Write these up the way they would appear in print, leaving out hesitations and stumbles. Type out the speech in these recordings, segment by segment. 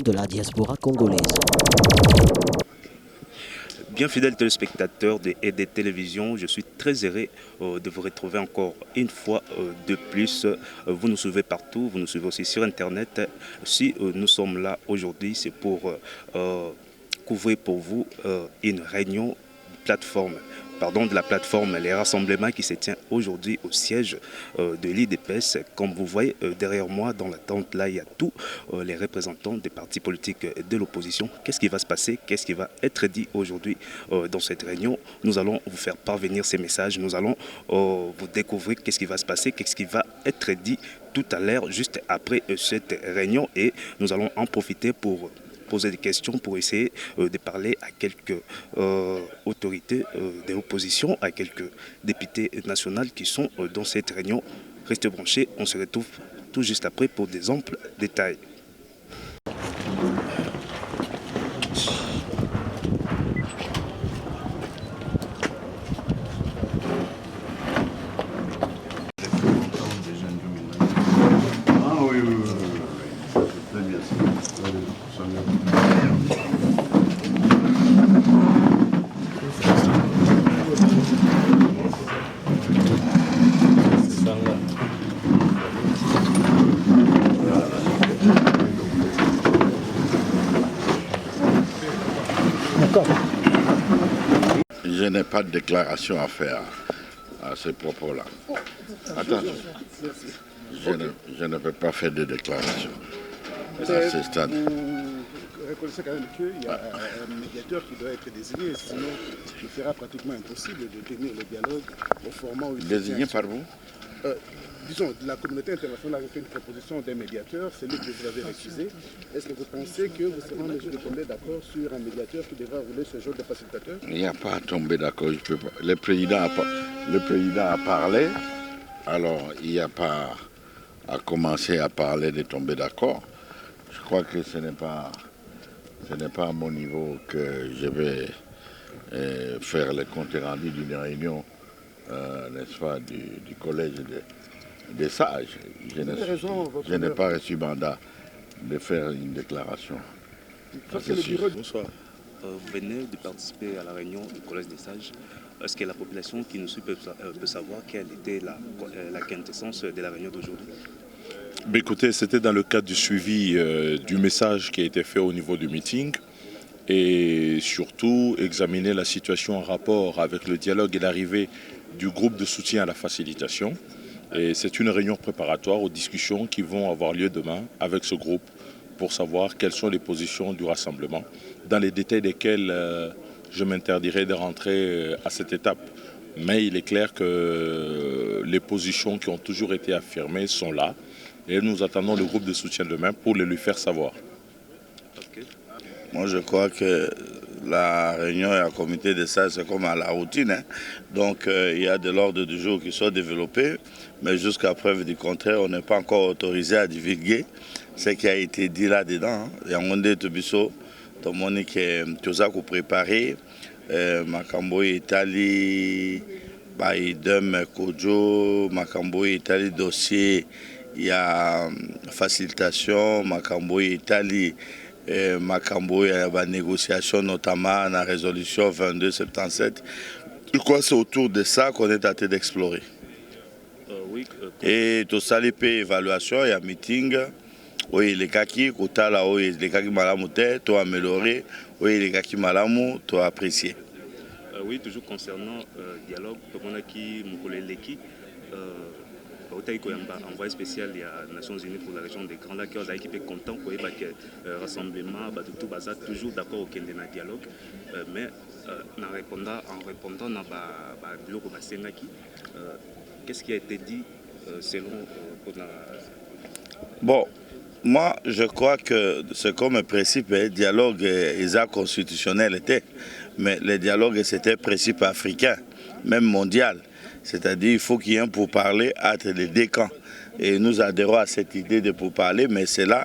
de la diaspora congolaise. Bien fidèles téléspectateurs et des télévisions, je suis très heureux de vous retrouver encore une fois de plus. Vous nous suivez partout, vous nous suivez aussi sur Internet. Si nous sommes là aujourd'hui, c'est pour couvrir pour vous une réunion de la plateforme Les Rassemblements qui se tient aujourd'hui au siège de l'IDPS. Comme vous voyez derrière moi dans la tente, là, il y a tous les représentants des partis politiques de l'opposition. Qu'est-ce qui va se passer? Qu'est-ce qui va être dit aujourd'hui dans cette réunion? Nous allons vous faire parvenir ces messages. Nous allons vous découvrir qu'est-ce qui va se passer, qu'est-ce qui va être dit tout à l'heure, juste après cette réunion. Et nous allons en profiter pour poser des questions, pour essayer de parler à quelques autorités de l'opposition, à quelques députés nationaux qui sont dans cette réunion. Restez branchés, on se retrouve tout juste après pour des amples détails. Je n'ai pas de déclaration à faire à ce propos-là. Attends, je ne peux pas faire de déclaration à ce stade. Vous reconnaissez quand même qu'il y a un médiateur qui doit être désigné, sinon il sera pratiquement impossible de tenir le dialogue au format où il Désigné par vous? Disons, la communauté internationale a fait une proposition d'un médiateur, celui que vous avez refusé. Est-ce que vous pensez que vous serez en mesure de tomber d'accord sur un médiateur qui devra rouler ce genre de facilitateur? Il n'y a pas à tomber d'accord. Le président a parlé, alors il n'y a pas à commencer à parler de tomber d'accord. Je crois que ce n'est pas à mon niveau que je vais faire le compte rendu d'une réunion, n'est-ce pas, du collège des sages. Je n'ai pas reçu mandat de faire une déclaration. Bonsoir. Vous venez de participer à la réunion du collège des sages. Est-ce que la population qui nous suit peut savoir quelle était la quintessence de la réunion d'aujourd'hui? Écoutez, c'était dans le cadre du suivi du message qui a été fait au niveau du meeting et surtout examiner la situation en rapport avec le dialogue et l'arrivée du groupe de soutien à la facilitation. Et c'est une réunion préparatoire aux discussions qui vont avoir lieu demain avec ce groupe pour savoir quelles sont les positions du rassemblement, dans les détails desquels je m'interdirai de rentrer à cette étape. Mais il est clair que les positions qui ont toujours été affirmées sont là et nous attendons le groupe de soutien demain pour le lui faire savoir. Okay. Moi je crois que la réunion et le comité de ça, c'est comme à la routine. Hein. Donc il y a de l'ordre du jour qui sont développés, mais jusqu'à preuve du contraire, on n'est pas encore autorisé à divulguer ce qui a été dit là-dedans. Il y a un monde de Tobiso, tout le monde qui est préparé, Makambo Italie, Baïdem Kojo, Makambo Italie dossier, il y a facilitation, Makambo Italie. Makambo, il y a une négociation notamment dans la résolution 2277. Je crois que c'est autour de ça qu'on est en train d'explorer. Et tout ça, les pays évaluation, il y a un meeting. Oui, les cas qui, les cas qui malamu, tu as amélioré. Oui, les cas qui malamu, tu as apprécié. Oui, toujours concernant le dialogue, on a qui Moukoleleki. Envoyé spécial il y a Nations Unies pour la région des Grands Lacs, qui est content pour le rassemblement, tout basa toujours d'accord au Kendena dialogue, mais en répondant à Biloko Basengaki, qu'est-ce qui a été dit selon Bon, moi je crois que c'est comme un principe, le dialogue constitutionnel était, mais le dialogue c'était un principe africain, même mondial. C'est-à-dire qu'il faut qu'il y ait un pourparler entre les deux camps. Et nous adhérons à cette idée de pourparler, mais c'est là,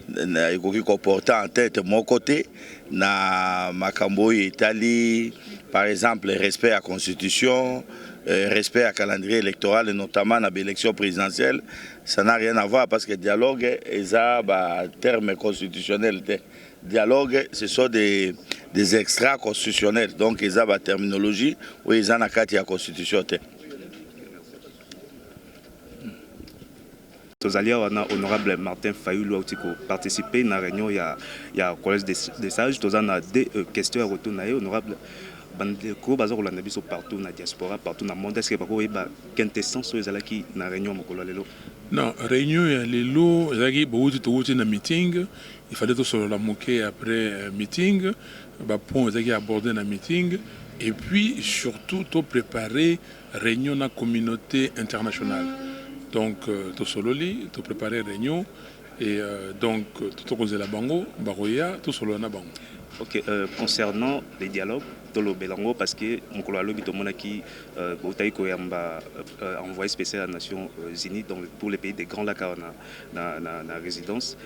il faut qu'il comporte en tête mon côté, na Makambo Italie, par exemple, le respect à la Constitution, respect à calendrier électoral et notamment à l'élection présidentielle, ça n'a rien à voir parce que le dialogue est un terme constitutionnel. Dialogue, ce sont des extras constitutionnels, donc ils ont la terminologie où ils ont la constitution. Tozali wana honorable Martin Fayulu a participé à la réunion il y a collège des sages. Tozana a des questions à retourner honorable. Bandeko bazar la nabiso partout na diaspora partout dans le monde. Est-ce que bako eba quintessence aux alaki na réunion mokolo lelo? Non, réunion ya lelo zaki bouti to na meeting. Il fallait tout sur la moquer après meeting. Ba point zaki aborder na meeting et puis surtout tout préparer réunion na communauté internationale. Donc, tout sololi, tout préparer réunion et donc tout cause la bango, baroya, tout solo na bango. Ok, concernant les dialogues, tout le belango parce que mon collègue tout le monde qui envoyé spécial à Nations Unies pour les pays des Grands Lacs na résidence.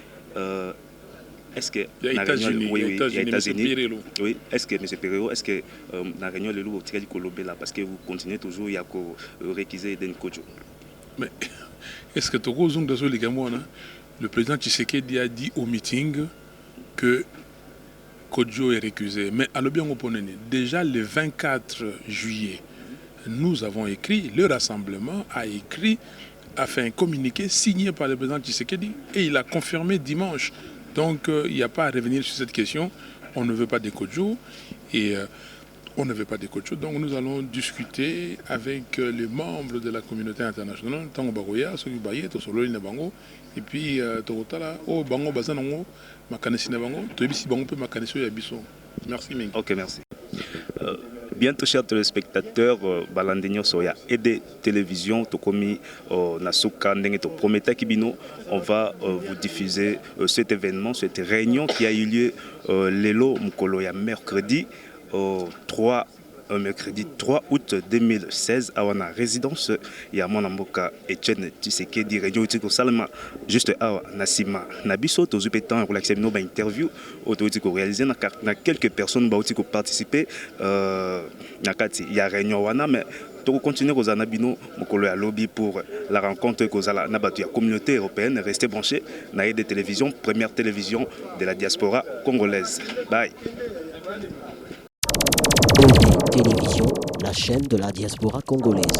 Est-ce que il y a États-Unis, oui, est-ce que M. Pereiro, est-ce que la réunion le loup au là parce que vous continuez toujours il y a réquisé d'un coach. Mais est-ce que le président Tshisekedi a dit au meeting que Kodjo est récusé? Mais à déjà le 24 juillet, nous avons écrit, le rassemblement a écrit, a fait un communiqué signé par le président Tshisekedi et il a confirmé dimanche. Donc il n'y a pas à revenir sur cette question. On ne veut pas de Kodjo et on ne veut pas de Kodjo. Donc nous allons discuter avec les membres de la communauté internationale, Tango Baroya, Soki Baye, Tosolo Bango, et puis Torotala, Oh Bango Bazanango, Makanesi Bango, Toebisi Bango peut Makanesi Yabiso. Merci Ming. Ok, merci. Bientôt, chers téléspectateurs, Balandegno Soya et des télévisions, Tokomi Nasuka Ndengeto Prometa Kibino, on va vous diffuser cet événement, cette réunion qui a eu lieu Lelo Mukoloya mercredi 3 août 2016 à la résidence ya mwana mboka Etienne Tshisekedi réunion utiko salama juste à Nasima Nabiso tozupe temps relaxer no ba interview autotiko réaliser na quelques personnes ba utiko participer na kati ya réunion wana mais to continuer aux anabino mokolo ya lobby pour la rencontre kozala na batu ya communauté européenne restez branchés na des télévisions première télévision de la diaspora congolaise. Bye. Télévision, la chaîne de la diaspora congolaise.